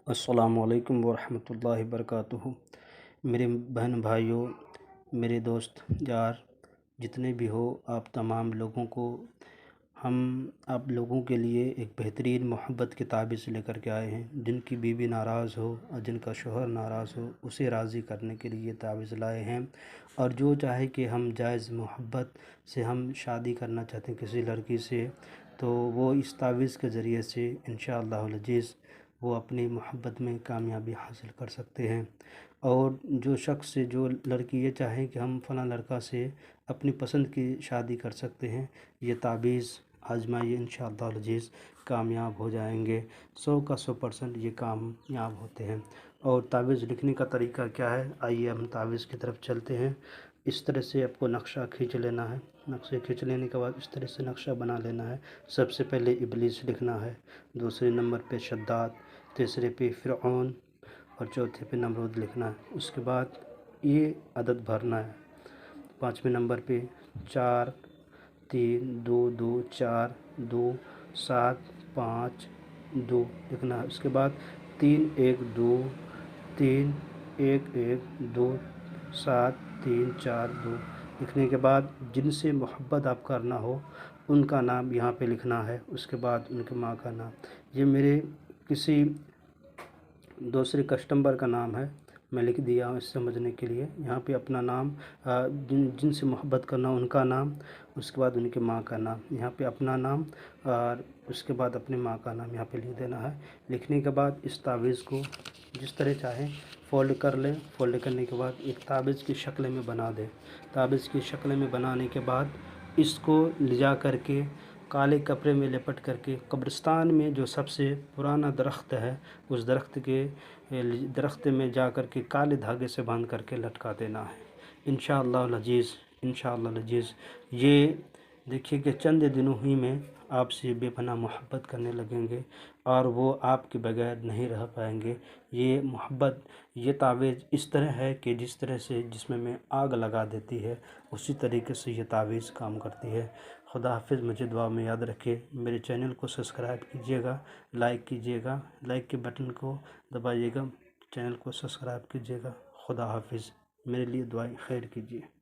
السلام علیکم ورحمۃ اللہ وبرکاتہ۔ میرے بہن بھائیوں، میرے دوست یار جتنے بھی ہو، آپ تمام لوگوں کو ہم آپ لوگوں کے لیے ایک بہترین محبت کی تعویذ لے کر کے آئے ہیں۔ جن کی بیوی ناراض ہو اور جن کا شوہر ناراض ہو، اسے راضی کرنے کے لیے تعویذ لائے ہیں۔ اور جو چاہے کہ ہم جائز محبت سے ہم شادی کرنا چاہتے ہیں کسی لڑکی سے، تو وہ اس تعویذ کے ذریعے سے انشاءاللہ العزیز وہ اپنی محبت میں کامیابی حاصل کر سکتے ہیں۔ اور جو شخص سے جو لڑکی یہ چاہے کہ ہم فلاں لڑکا سے اپنی پسند کی شادی کر سکتے ہیں، یہ تعویذ آزمائیے، انشاءاللہ العزیز کامیاب ہو جائیں گے۔ 100% یہ کامیاب ہوتے ہیں۔ اور تعویذ لکھنے کا طریقہ کیا ہے، آئیے ہم تعویذ کی طرف چلتے ہیں۔ اس طرح سے آپ کو نقشہ کھینچ لینا ہے۔ نقشے کھینچ لینے کے بعد اس طرح سے نقشہ بنا لینا ہے۔ سب سے پہلے ابلیس لکھنا ہے، دوسرے نمبر پہ شداد، تیسرے پہ فرعون اور چوتھے پہ نمرود لکھنا ہے۔ اس کے بعد یہ عدد بھرنا ہے۔ پانچویں نمبر پہ 4 3 2 2 4 2 7 5 2 لکھنا ہے۔ اس کے بعد 3 1 2 3 1 1 2 7 3 4 2 لکھنے کے بعد جن سے محبت آپ کرنا ہو ان کا نام یہاں پہ لکھنا ہے۔ اس کے بعد ان کے ماں کا نام۔ یہ میرے کسی دوسرے کسٹمر کا نام ہے، میں لکھ دیا ہوں اس سمجھنے کے لیے۔ یہاں پہ اپنا نام، جن سے محبت کرنا ان کا نام، اس کے بعد ان کے ماں کا نام، یہاں پہ اپنا نام اور اس کے بعد اپنی ماں کا نام یہاں پہ لکھ دینا ہے۔ لکھنے کے بعد اس تعویذ کو جس طرح چاہیں فولڈ کر لیں۔ فولڈ کرنے کے بعد ایک تعویذ کی شکل میں بنا دیں۔ تعویذ کی شکل میں بنانے کے بعد اس کو لے جا کر کے کالے کپڑے میں لپٹ کر کے قبرستان میں جو سب سے پرانا درخت ہے، اس درخت میں جا کر کے کالے دھاگے سے باندھ کر کے لٹکا دینا ہے۔ انشاءاللہ العزیز یہ دیکھیے کہ چند دنوں ہی میں آپ سے بے پناہ محبت کرنے لگیں گے اور وہ آپ کے بغیر نہیں رہ پائیں گے۔ یہ محبت، یہ تعویذ اس طرح ہے کہ جس طرح سے جسم میں آگ لگا دیتی ہے، اسی طریقے سے یہ تعویذ کام کرتی ہے۔ خدا حافظ، مجھے دعا میں یاد رکھے۔ میرے چینل کو سبسکرائب کیجیے گا، لائک کیجیے گا، لائک کے بٹن کو دبائیے گا، چینل کو سبسکرائب کیجیے گا۔ خدا حافظ، میرے لیے دعائیں خیر کیجیے۔